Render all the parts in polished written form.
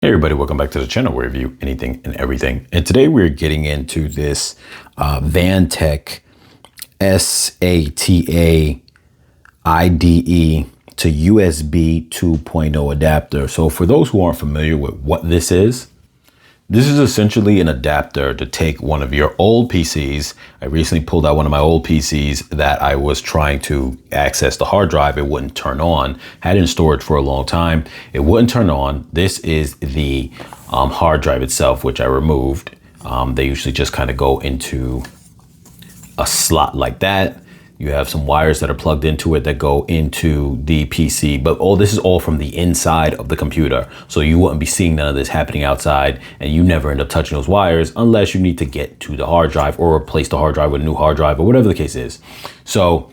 Hey everybody, welcome back to the channel where we review anything and everything. And today we're getting into this Vantec SATA IDE to USB 2.0 adapter. So for those who aren't familiar with what this is essentially an adapter to take one of your old PCs. I recently pulled out one of my old PCs that I was trying to access the hard drive. It wouldn't turn on. Had it in storage for a long time. It wouldn't turn on. This is the hard drive itself, which I removed. They usually just kind of go into a slot like that. You have some wires that are plugged into it that go into the PC, but this is all from the inside of the computer. So you wouldn't be seeing none of this happening outside, and you never end up touching those wires unless you need to get to the hard drive or replace the hard drive with a new hard drive or whatever the case is. So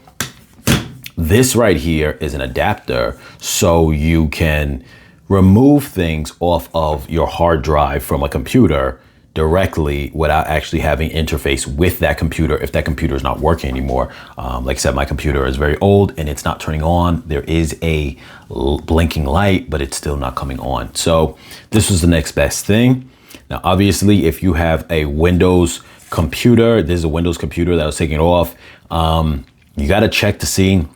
this right here is an adapter so you can remove things off of your hard drive from a computer directly without actually having interface with that computer if that computer is not working anymore. Like I said, my computer is very old and it's not turning on. There is a blinking light, but it's still not coming on. So this was the next best thing. Now, obviously, if you have a Windows computer, this is a Windows computer that was taking it off. You got to check to see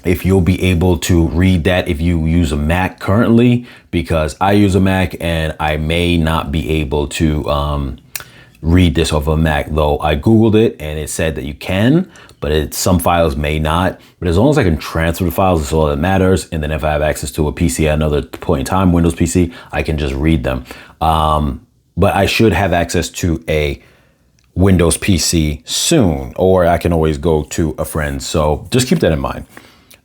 if you'll be able to read that if you use a Mac currently, because I use a Mac and I may not be able to read this off of a Mac, though I Googled it and it said that you can, but some files may not. But as long as I can transfer the files, that's all that matters. And then if I have access to a PC at another point in time, Windows PC, I can just read them. But I should have access to a Windows PC soon, or I can always go to a friend. So just keep that in mind.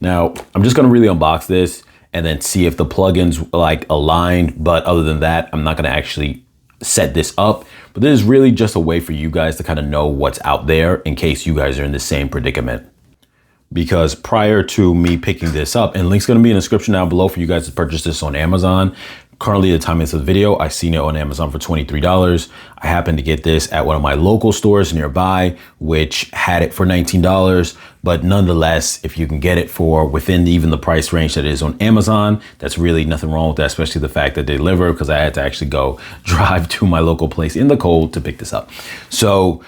Now, I'm just going to really unbox this and then see if the plugins like aligned. But other than that, I'm not going to actually set this up. But this is really just a way for you guys to kind of know what's out there in case you guys are in the same predicament. Because prior to me picking this up, and link's going to be in the description down below for you guys to purchase this on Amazon. Currently, at the time of this video, I seen it on Amazon for $23. I happened to get this at one of my local stores nearby, which had it for $19. But nonetheless, if you can get it for within even the price range that is on Amazon, that's really nothing wrong with that, especially the fact that they deliver, because I had to actually go drive to my local place in the cold to pick this up. So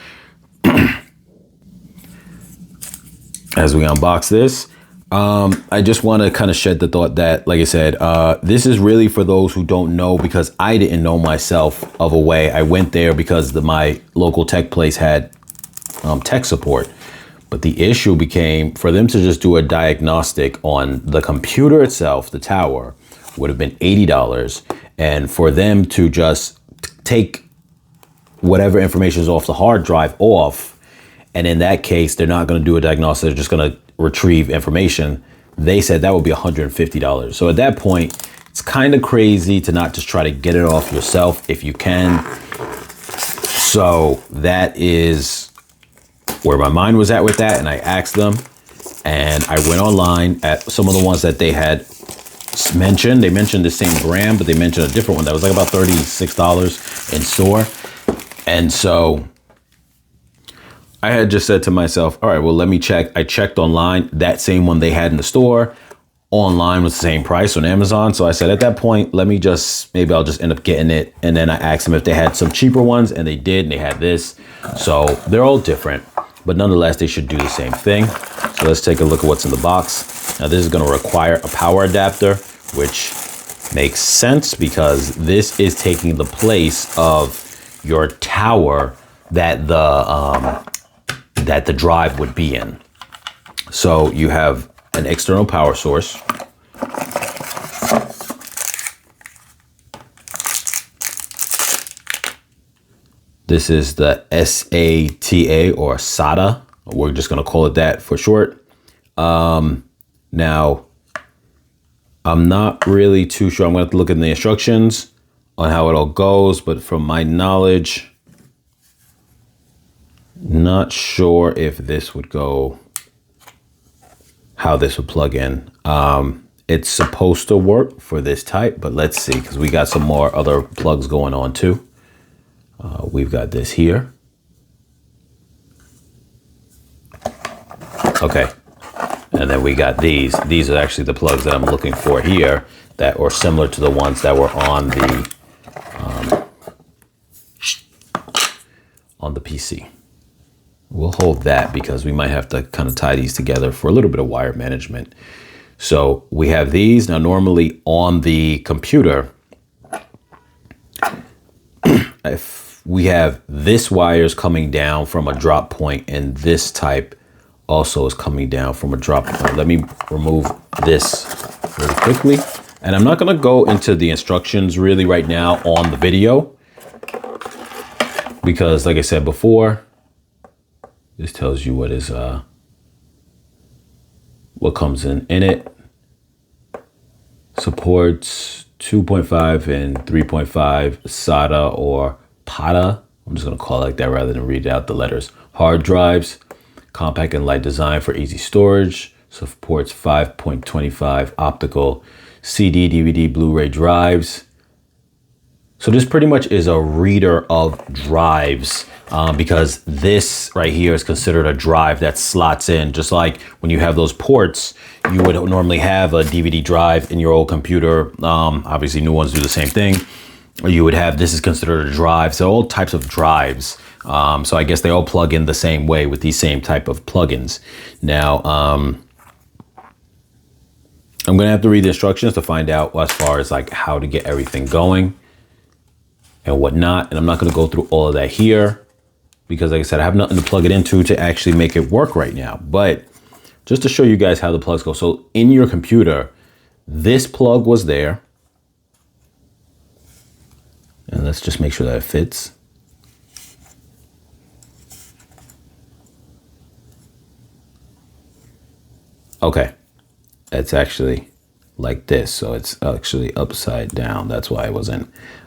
as we unbox this, I just want to kind of shed the thought that, like I said, this is really for those who don't know, because I didn't know myself of a way. I went there because my local tech place had tech support. But the issue became for them to just do a diagnostic on the computer itself, the tower, would have been $80. And for them to just take whatever information is off the hard drive off, and in that case, they're not going to do a diagnostic, they're just going to retrieve information. They said that would be $150. So at that point, it's kind of crazy to not just try to get it off yourself if you can. So that is where my mind was at with that. And I asked them, and I went online at some of the ones that they had mentioned. They mentioned the same brand, but they mentioned a different one that was like about $36 in store. And so I had just said to myself, all right, well, let me check. I checked online. That same one they had in the store online was the same price on Amazon. So I said, at that point, maybe I'll just end up getting it. And then I asked them if they had some cheaper ones, and they did, and they had this. So they're all different, but nonetheless, they should do the same thing. So let's take a look at what's in the box. Now, this is going to require a power adapter, which makes sense because this is taking the place of your tower that the drive would be in. So you have an external power source. This is the SATA or SATA. We're just going to call it that for short. Now, I'm not really too sure. I'm going to have to look at the instructions on how it all goes, but from my knowledge, not sure if this would go, how this would plug in. It's supposed to work for this type, but let's see, because we got some more other plugs going on too. We've got this here. Okay. And then we got these. These are actually the plugs that I'm looking for here that are similar to the ones that were on the on the PC. We'll hold that because we might have to kind of tie these together for a little bit of wire management. So we have these. Now, normally on the computer, if we have this wires coming down from a drop point, and this type also is coming down from a drop point. Let me remove this really quickly. And I'm not going to go into the instructions really right now on the video, because like I said before, this tells you what is what comes in it. Supports 2.5 and 3.5 SATA or PATA. I'm just going to call it like that rather than read out the letters. Hard drives, compact and light design for easy storage. Supports 5.25 optical CD, DVD, Blu-ray drives. So this pretty much is a reader of drives, because this right here is considered a drive that slots in. Just like when you have those ports, you would normally have a DVD drive in your old computer. Obviously new ones do the same thing. Or you would have, this is considered a drive. So all types of drives. So I guess they all plug in the same way with these same type of plugins. Now, I'm gonna have to read the instructions to find out as far as like how to get everything going and whatnot. And I'm not gonna go through all of that here because like I said, I have nothing to plug it into to actually make it work right now. But just to show you guys how the plugs go. So in your computer, this plug was there. And let's just make sure that it fits. Okay, it's actually like this. So it's actually upside down. That's why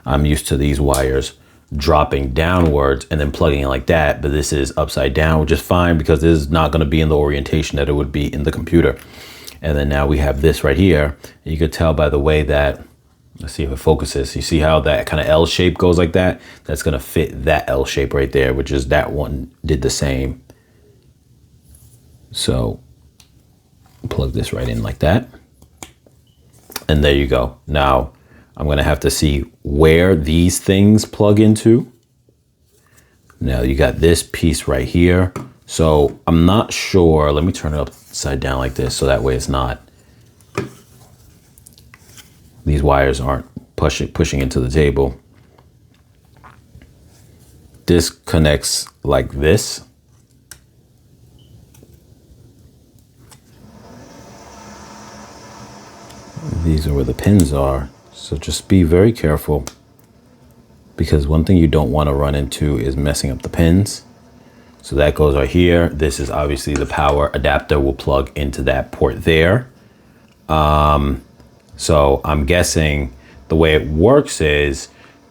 I'm used to these wires dropping downwards and then plugging in like that. But this is upside down, which is fine because this is not going to be in the orientation that it would be in the computer. And then now we have this right here. You could tell by the way that, let's see if it focuses. You see how that kind of L shape goes like that? That's going to fit that L shape right there, which is that one did the same. So plug this right in like that. And there you go. Now I'm going to have to see where these things plug into. Now you got this piece right here. So I'm not sure. Let me turn it upside down like this. So that way it's not, these wires aren't pushing into the table. This connects like this. These are where the pins are. So just be very careful, because one thing you don't want to run into is messing up the pins. So that goes right here. This is obviously the power adapter will plug into that port there. So I'm guessing the way it works is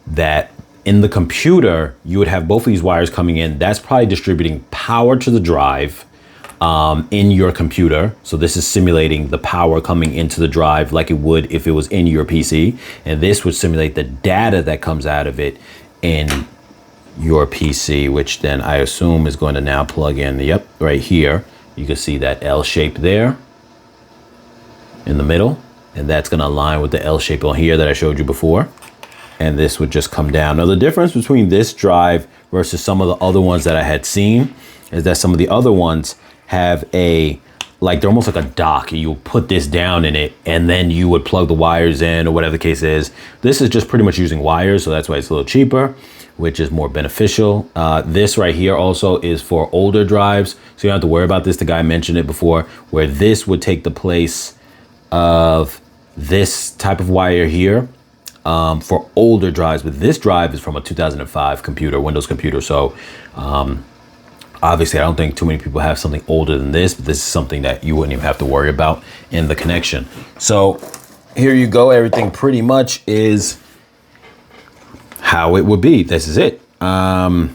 that in the computer, you would have both of these wires coming in. That's probably distributing power to the drive in your computer. So this is simulating the power coming into the drive like it would if it was in your PC. And this would simulate the data that comes out of it in your PC, which then I assume is going to now plug in, yep, right here. You can see that L shape there in the middle. And that's going to align with the L shape on here that I showed you before. And this would just come down. Now, the difference between this drive versus some of the other ones that I had seen is that some of the other ones have a, like, they're almost like a dock. You put this down in it, and then you would plug the wires in or whatever the case is. This is just pretty much using wires, so that's why it's a little cheaper, which is more beneficial. This right here also is for older drives, so you don't have to worry about this. The guy mentioned it before, where this would take the place of this type of wire here for older drives. But this drive is from a 2005 computer, Windows computer. So obviously I don't think too many people have something older than this, but this is something that you wouldn't even have to worry about in the connection. So here you go. Everything pretty much is how it would be. This is it. Yeah,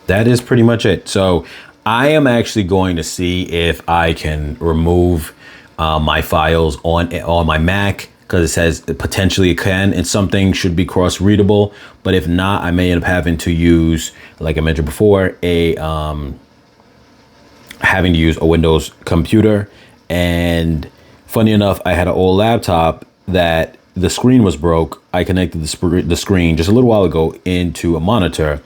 that is pretty much it. So I am actually going to see if I can remove my files on my Mac, because it says potentially it can, and something should be cross-readable. But if not, I may end up having to use, like I mentioned before, having to use a Windows computer. And funny enough, I had an old laptop that the screen was broke. I connected the screen just a little while ago into a monitor.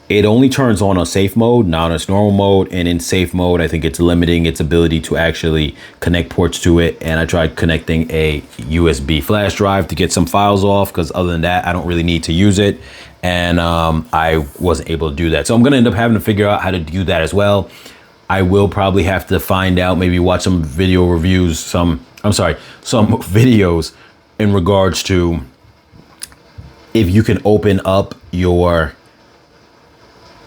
It only turns on safe mode, not on its normal mode. And in safe mode, I think it's limiting its ability to actually connect ports to it. And I tried connecting a USB flash drive to get some files off, because other than that, I don't really need to use it. And I wasn't able to do that. So I'm going to end up having to figure out how to do that as well. I will probably have to find out, maybe watch some video reviews, some videos in regards to if you can open up your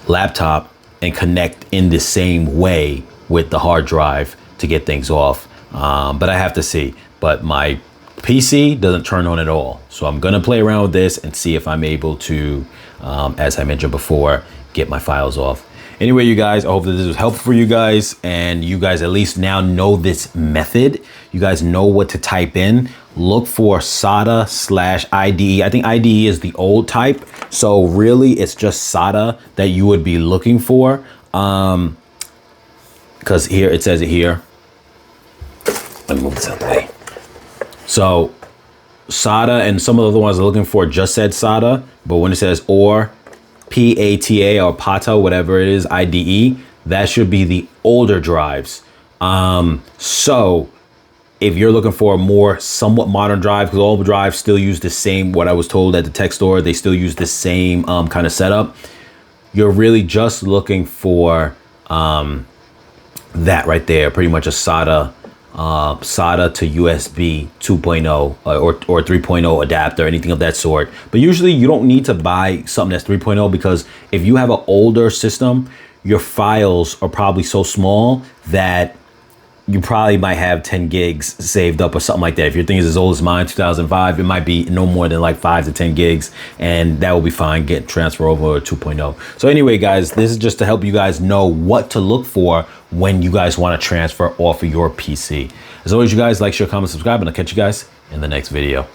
laptop and connect in the same way with the hard drive to get things off. But I have to see. But my PC doesn't turn on at all. So I'm gonna play around with this and see if I'm able to, as I mentioned before, get my files off. Anyway, you guys, I hope that this was helpful for you guys, and you guys at least now know this method. You guys know what to type in. Look for SATA/IDE. I think IDE is the old type. So really it's just SATA that you would be looking for. Because here, it says it here. Let me move this out of the way. So SATA and some of the other ones I'm looking for just said SATA, but when it says or PATA or PATA, whatever it is, IDE, that should be the older drives. So if you're looking for a more somewhat modern drive, because all the drives still use the same, what I was told at the tech store, they still use the same kind of setup. You're really just looking for that right there, pretty much a SATA to USB 2.0 or 3.0 adapter, anything of that sort. But usually you don't need to buy something that's 3.0, because if you have an older system, your files are probably so small that you probably might have 10 gigs saved up or something like that. If your thing is as old as mine, 2005, it might be no more than like 5 to 10 gigs, and that will be fine. Get transfer over to 2.0. So anyway, guys, this is just to help you guys know what to look for when you guys want to transfer off of your PC. As always, you guys, like, share, comment, subscribe, and I'll catch you guys in the next video.